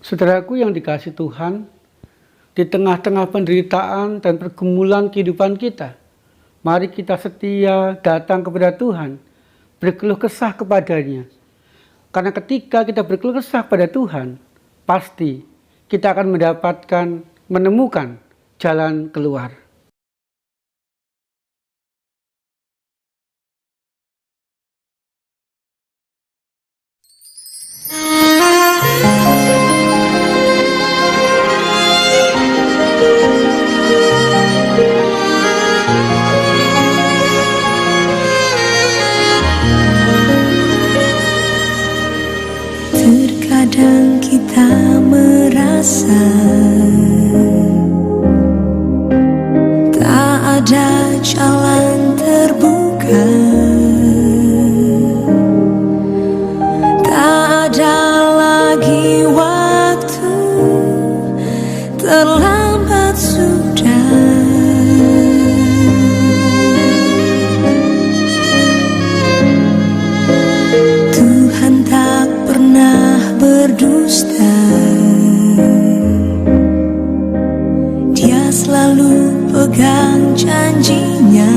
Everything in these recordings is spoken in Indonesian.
Saudaraku yang dikasihi Tuhan, di tengah-tengah penderitaan dan pergumulan kehidupan kita, mari kita setia datang kepada Tuhan, berkeluh kesah kepadanya. Karena ketika kita berkeluh kesah pada Tuhan, pasti kita akan menemukan jalan keluar. Terkadang kita merasa tak ada jalan terbuka, tak ada lagi waktu, terlambat sudah. Tuhan tak pernah berdusta, Dia selalu pegang janjinya.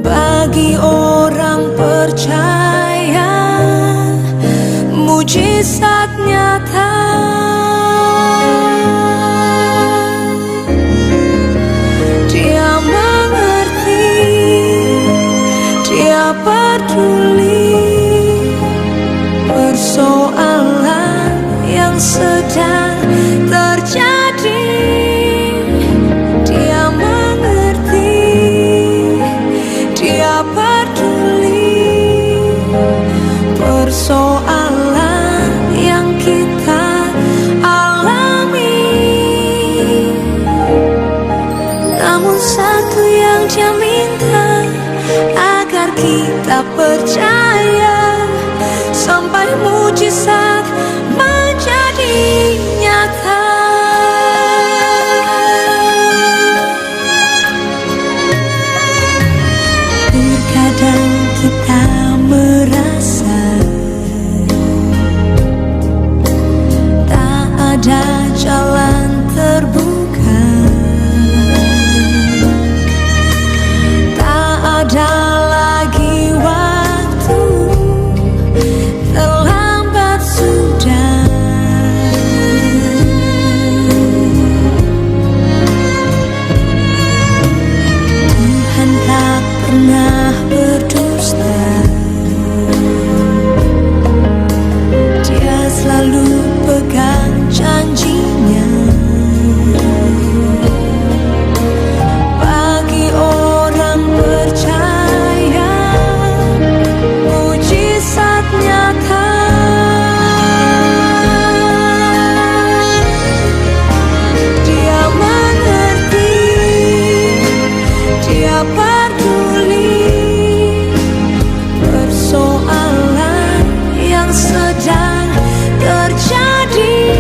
Bagi orang percaya, mujizat nyata. Dia mengerti, Dia peduli persoalan yang sedang terjadi. Dia mengerti, Dia peduli persoalan yang kita alami. Namun satu yang Dia minta, agar kita percaya sampai mujizat menjadi nyata. Terkadang kita merasa tak ada jalan terbuka, tak ada lagi waktu, terlambat sudah. Tuhan tak pernah berdusta, Dia selalu pegang janjinya. Bagi orang percaya, mujizat nyata. Dia mengerti, Dia peduli persoalan yang sedang terjadi.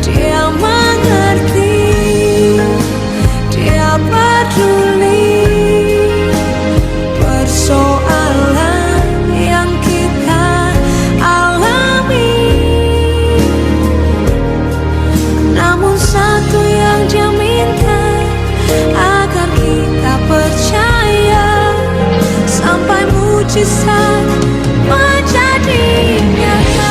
Dia mengerti, Dia peduli persoalan yang kita alami. Namun satu yang Dia minta, agar kita percaya sampai mujizat menjadi nyata.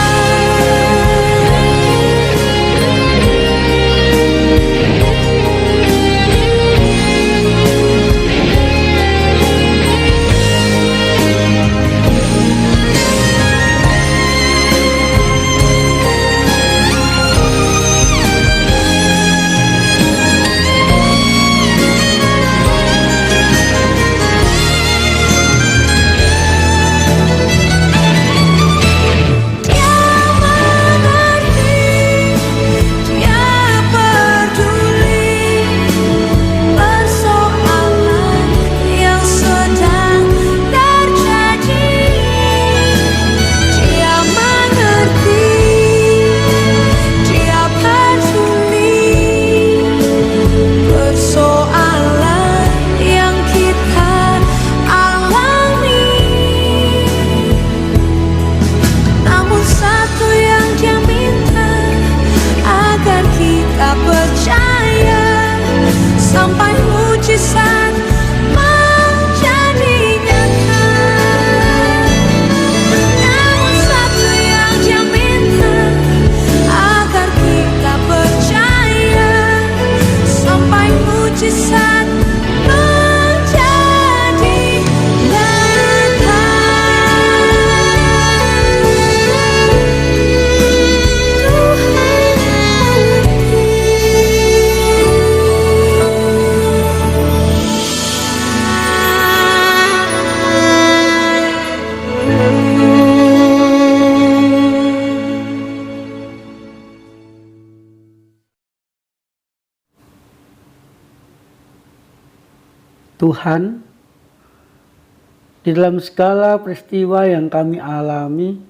Tuhan, di dalam segala peristiwa yang kami alami,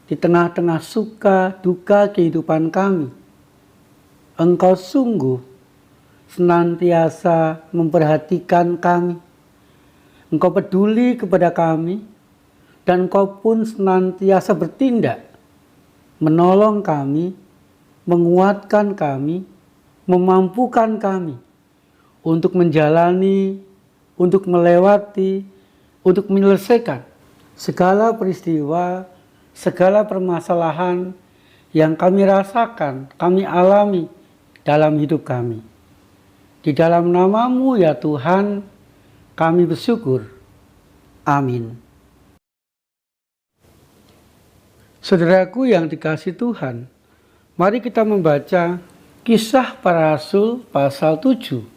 di tengah-tengah suka duka kehidupan kami, Engkau sungguh senantiasa memperhatikan kami. Engkau peduli kepada kami, dan Engkau pun senantiasa bertindak, menolong kami, menguatkan kami, memampukan kami untuk menjalani, untuk melewati, untuk menyelesaikan segala peristiwa, segala permasalahan yang kami rasakan, kami alami dalam hidup kami. Di dalam nama-Mu ya Tuhan, kami bersyukur. Amin. Saudaraku yang dikasihi Tuhan, mari kita membaca Kisah Para Rasul pasal 7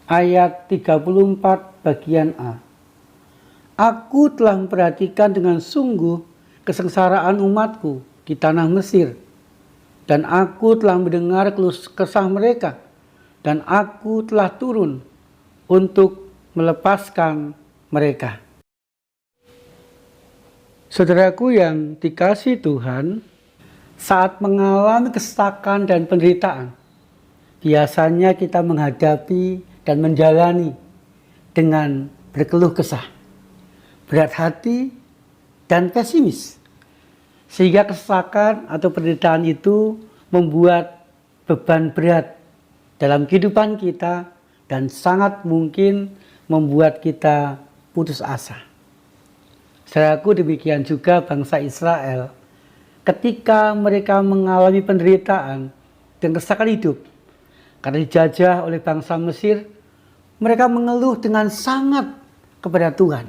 ayat 34 bagian A. Aku telah memperhatikan dengan sungguh kesengsaraan umatku di tanah Mesir, dan aku telah mendengar keluh kesah mereka, dan aku telah turun untuk melepaskan mereka. Saudaraku yang dikasihi Tuhan, saat mengalami kesesakan dan penderitaan, biasanya kita menghadapi dan menjalani dengan berkeluh kesah, berat hati, dan pesimis. Sehingga kesesakan atau penderitaan itu membuat beban berat dalam kehidupan kita dan sangat mungkin membuat kita putus asa. Saudaraku, demikian juga bangsa Israel ketika mereka mengalami penderitaan dan kesesakan hidup karena dijajah oleh bangsa Mesir, mereka mengeluh dengan sangat kepada Tuhan.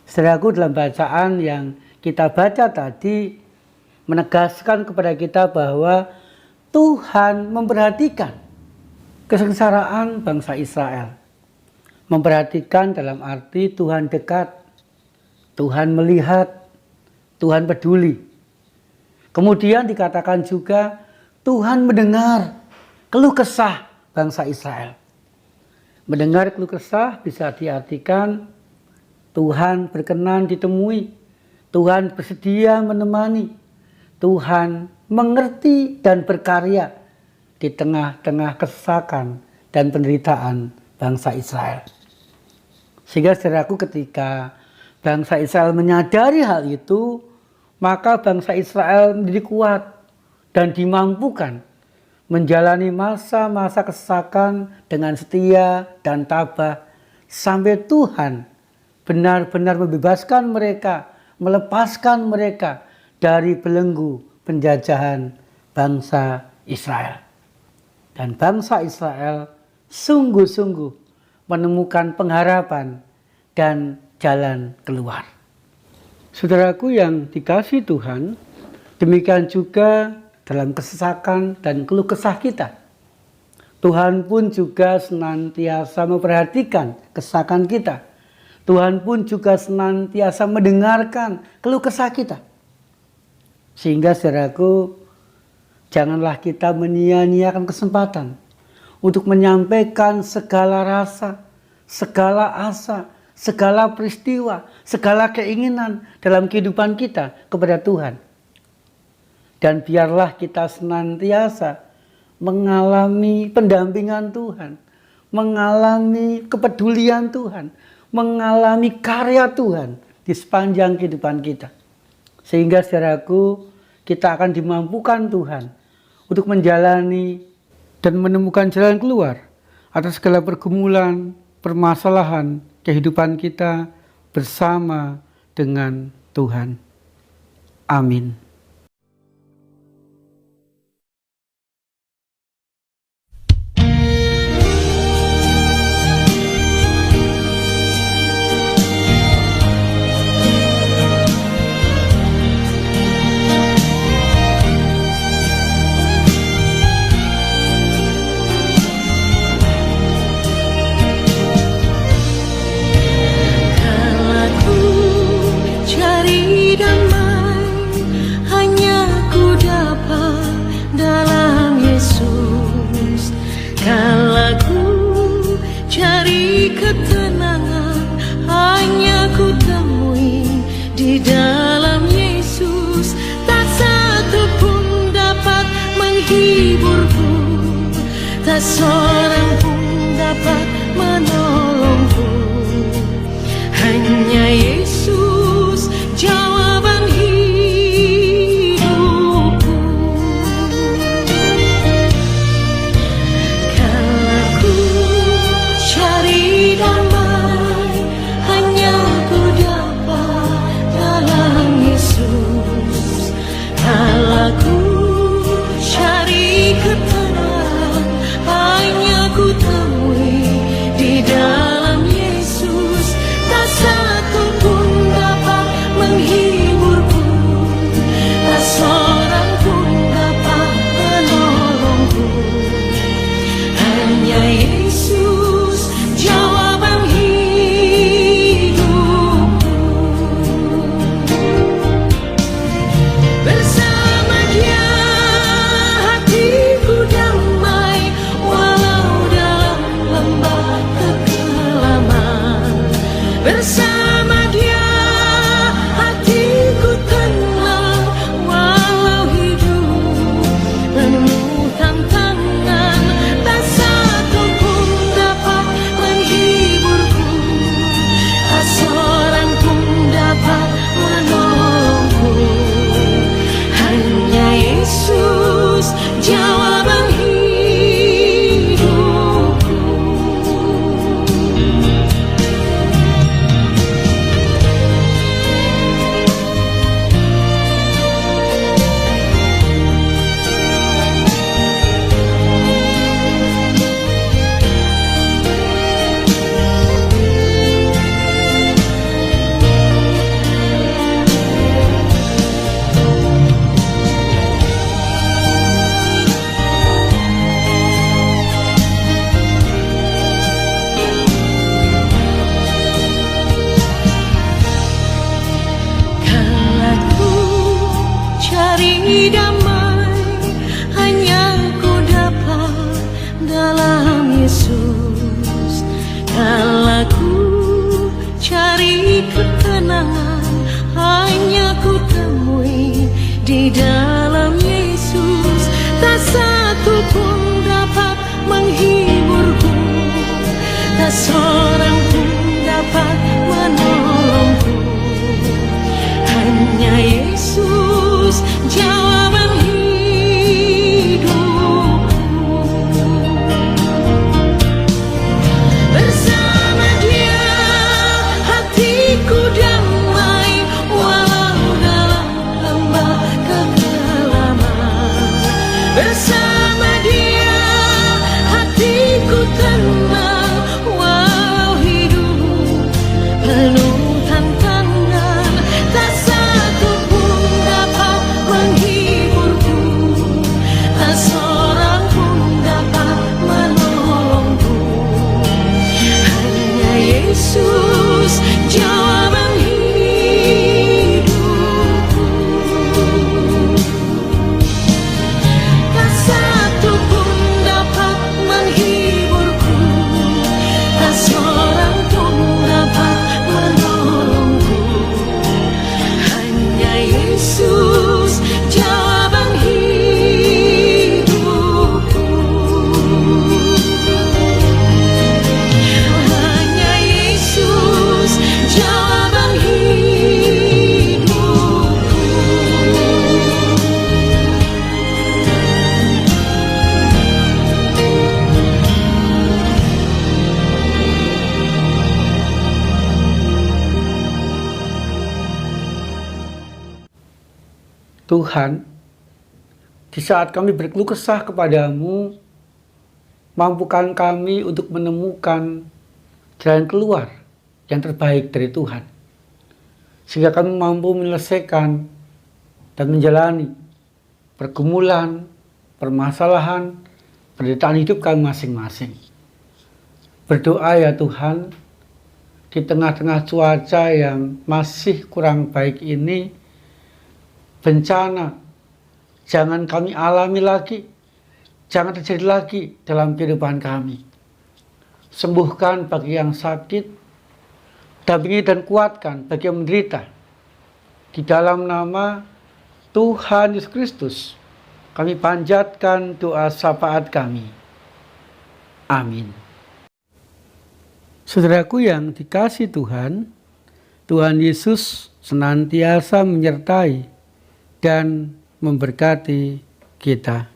Saudaraku, dalam bacaan yang kita baca tadi menegaskan kepada kita bahwa Tuhan memperhatikan kesengsaraan bangsa Israel. Memperhatikan dalam arti Tuhan dekat, Tuhan melihat, Tuhan peduli. Kemudian dikatakan juga Tuhan mendengar keluh kesah bangsa Israel. Mendengar keluh kesah bisa diartikan Tuhan berkenan ditemui, Tuhan bersedia menemani, Tuhan mengerti dan berkarya di tengah-tengah kesesakan dan penderitaan bangsa Israel. Sehingga saudaraku, ketika bangsa Israel menyadari hal itu, maka bangsa Israel menjadi kuat dan dimampukan menjalani masa-masa kesesakan dengan setia dan tabah sampai Tuhan benar-benar membebaskan mereka, melepaskan mereka dari belenggu penjajahan bangsa Israel. Dan bangsa Israel sungguh-sungguh menemukan pengharapan dan jalan keluar. Saudaraku yang dikasihi Tuhan, demikian juga dalam kesesakan dan keluh kesah kita. Tuhan pun juga senantiasa memperhatikan kesesakan kita. Tuhan pun juga senantiasa mendengarkan keluh kesah kita. Sehingga saudaraku, janganlah kita menyia-nyiakan kesempatan untuk menyampaikan segala rasa, segala asa, segala peristiwa, segala keinginan dalam kehidupan kita kepada Tuhan. Dan biarlah kita senantiasa mengalami pendampingan Tuhan, mengalami kepedulian Tuhan, mengalami karya Tuhan di sepanjang kehidupan kita. Sehingga saudaraku, kita akan dimampukan Tuhan untuk menjalani dan menemukan jalan keluar atas segala pergumulan, permasalahan kehidupan kita bersama dengan Tuhan. Amin. tak seorang pun dapat menolongku. Hanya Yesus jawaban hidupku. Kalau ku cari damai, hanya ku dapat dalam Yesus. Kalau ku cari ketenangan, hanya ku temui di dalam Yesus. Tak satu pun dapat menghiburku, tak seorang pun dapat menolongku. Hanya Yesus jawaban hidupku. Bersama Dia hatiku damai, walau dalam lembah kekelaman. Bersama Dia hatiku tenang, walau hidup penuh tantangan. Tak satu pun dapat menghiburku, tak seorang pun dapat menolongku. Hanya Yesus jawaban hidupku. Kalau ku cari damai, hanya ku dapat dalam Yesus. Kalau ku cari ketenangan, hanya ku temui di dalam Yesus. Tak satu pun dapat menghiburku, tak seorang pun dapat menolongku. Hanya Yesus jawaban hidupku. Bersama Dia hatiku damai, walau dalam lembah kekelaman. Bersama Dia hatiku tenang, walau hidup penuh tantangan. Tak satu pun dapat menghiburku, tak seorang pun dapat menolongku. Hanya Yesus jawaban hidupku. Tak satu pun dapat menghiburku, tak seorang pun dapat menolongku. Hanya Yesus jawaban hidupku. Hanya Yesus jawaban hidupku. Tuhan, di saat kami berkeluh kesah kepadamu, mampukan kami untuk menemukan jalan keluar yang terbaik dari Tuhan, sehingga kami mampu menyelesaikan dan menjalani pergumulan, permasalahan, penderitaan hidup kami masing-masing. Berdoa ya Tuhan, di tengah-tengah cuaca yang masih kurang baik ini, bencana jangan kami alami lagi, jangan terjadi lagi dalam kehidupan kami. Sembuhkan bagi yang sakit, dampingi dan kuatkan bagi yang menderita. Di dalam nama Tuhan Yesus Kristus, kami panjatkan doa syafaat kami. Amin. Saudaraku yang dikasihi Tuhan, Tuhan Yesus senantiasa menyertai dan memberkati kita.